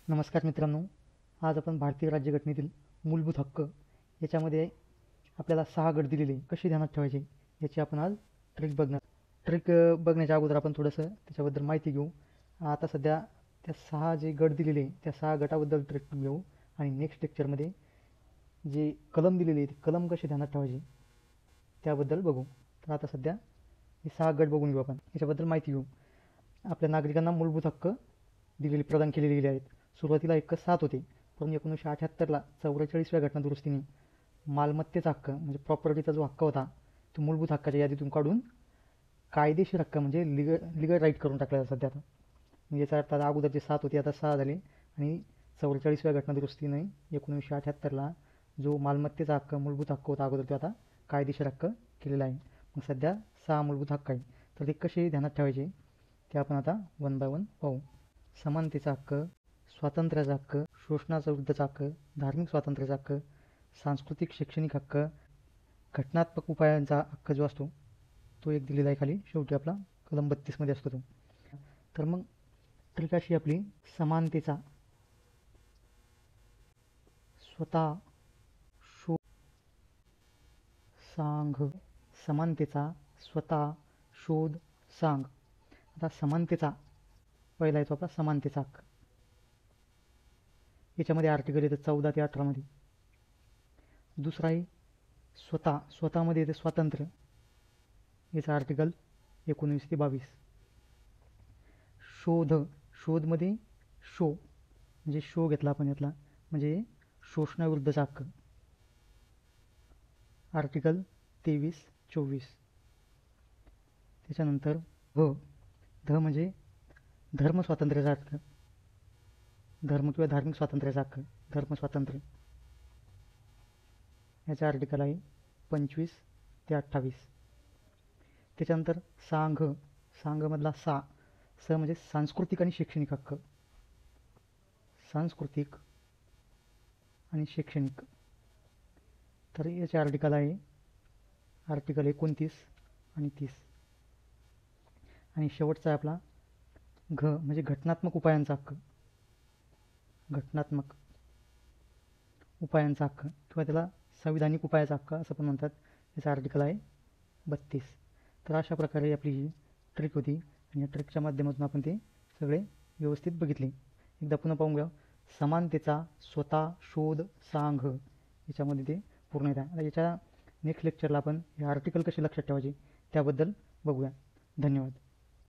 नमस्कार मित्रांनो, आज आपण भारतीय राज्यघटनेतील मूलभूत हक्क याच्यामध्ये आपल्याला 6 गट दिलेले कसे ध्यानात ठेवायचे याची आपण आज ट्रिक बघणार. ट्रिक बघण्याच्या अगोदर आपण थोडंसं त्याच्याबद्दल माहिती घेऊ. आता सध्या त्या 6 जे गट दिलेले त्या 6 गटाबद्दल ट्रिक घेऊ आणि नेक्स्ट लेक्चरमध्ये जे कलम दिलेले ते कलम कसे ध्यानात ठेवायचे त्याबद्दल बघू. तर आता सध्या हे 6 गट बघून घेऊ, आपण याच्याबद्दल माहिती घेऊ. आपल्या नागरिकांना मूलभूत हक्क दिलेले प्रदान केलेले गेले आहेत. सुरुवातीला हक्क 7 होते, पण 1978ला 44व्या घटना दुरुस्तीने मालमत्तेचा हक्क म्हणजे प्रॉपर्टीचा जो हक्क होता तो मूलभूत हक्काच्या यादीतून काढून कायदेशीर हक्क म्हणजे लिगल राईट करून टाकला सध्या. आता म्हणजे याचा अर्थ आता अगोदरचे 7 होते आता 6 झाले आणि 44व्या घटना दुरुस्तीने 1978ला जो मालमत्तेचा हक्क मूलभूत हक्क होता अगोदर तो आता कायदेशीर हक्क केलेला आहे. मग सध्या 6 मूलभूत हक्क आहे. तर ते कसे ध्यानात ठेवायचे ते आपण आता वन बाय वन पाहू. समानतेचा हक्क, स्वातंत्र्याचा हक्क, शोषणाचा विरुद्धचा हक्क, धार्मिक स्वातंत्र्याचा हक्क, सांस्कृतिक शैक्षणिक हक्क, घटनात्मक उपायांचा हक्क जो असतो तो एक दिलेला आहे खाली शेवटी आपला कलम 32मध्ये असतो तो. तर मग ट्रिक अशी आपली, समानतेचा स्वतः शोध सांग. समानतेचा स्वतः शोध सांग. आता समानतेचा पहिला येतो आपला समानतेचा हक्क. याच्यामध्ये आर्टिकल येतं 14 ते 18 मध्ये. दुसरा आहे स्वतःमध्ये येते स्वातंत्र्य, याचा आर्टिकल 19 ते 22. शोधमध्ये म्हणजे शो घेतला आपण यातला म्हणजे शोषणाविरुद्धचा हक्क, आर्टिकल 23-24. त्याच्यानंतर म्हणजे धर्म स्वातंत्र्याचा हक्क, धर्म किंवा धार्मिक स्वातंत्र्याचा हक्क, धर्म स्वातंत्र्य, याचा आर्टिकल आहे 25 ते 28. त्याच्यानंतर सांघमधला स म्हणजे सांस्कृतिक आणि शैक्षणिक हक्क, सांस्कृतिक आणि शैक्षणिक. तर याचे आर्टिकल आहे आर्टिकल 29 आणि 30. आणि शेवटचा आहे आपला म्हणजे घटनात्मक उपायांचा हक्क, घटनात्मक उपायांचा हक्क किंवा त्याला संविधानिक उपायाचा हक्क असं पण म्हणतात. याचा आर्टिकल आहे 32. तर अशा प्रकारे आपली ही ट्रिक होती आणि या ट्रिकच्या माध्यमातून आपण ते सगळे व्यवस्थित बघितले. एकदा पुन्हा पाहून घ्या. समानतेचा स्वतः शोध सांग, याच्यामध्ये ते पूर्ण येतं. आता याच्या नेक्स्ट लेक्चरला आपण हे आर्टिकल कसे लक्षात ठेवायचे त्याबद्दल बघूया. धन्यवाद.